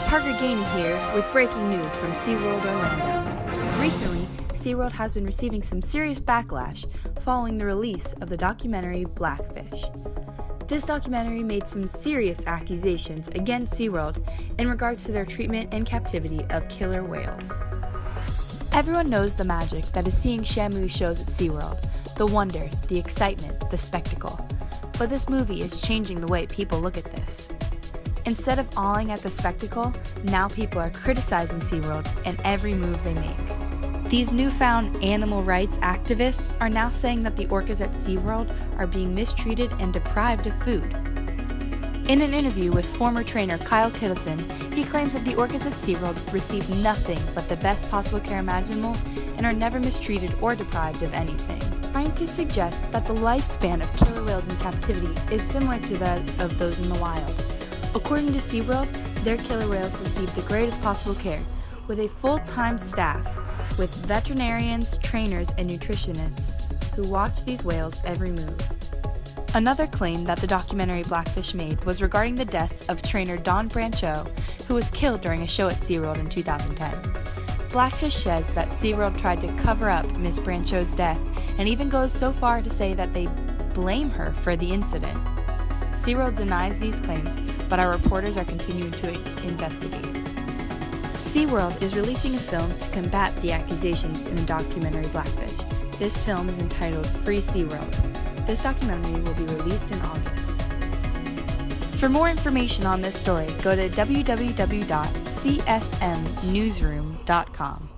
Parker Gainey here with breaking news from SeaWorld Orlando. Recently, SeaWorld has been receiving some serious backlash following the release of the documentary Blackfish. This documentary made some serious accusations against SeaWorld in regards to their treatment and captivity of killer whales. Everyone knows the magic that is seeing Shamu shows at SeaWorld, the wonder, the excitement, the spectacle. But this movie is changing the way people look at this. Instead of awing at the spectacle, now people are criticizing SeaWorld and every move they make. These newfound animal rights activists are now saying that the orcas at SeaWorld are being mistreated and deprived of food. In an interview with former trainer Kyle Kittleson, he claims that the orcas at SeaWorld receive nothing but the best possible care imaginable and are never mistreated or deprived of anything. Scientists suggest that the lifespan of killer whales in captivity is similar to that of those in the wild. According to SeaWorld, their killer whales receive the greatest possible care, with a full-time staff, with veterinarians, trainers, and nutritionists who watch these whales' every move. Another claim that the documentary Blackfish made was regarding the death of trainer Don Brancheau, who was killed during a show at SeaWorld in 2010. Blackfish says that SeaWorld tried to cover up Miss Brancheau's death and even goes so far to say that they blame her for the incident. SeaWorld denies these claims, but our reporters are continuing to investigate. SeaWorld is releasing a film to combat the accusations in the documentary Blackfish. This film is entitled Free SeaWorld. This documentary will be released in August. For more information on this story, go to www.csmnewsroom.com.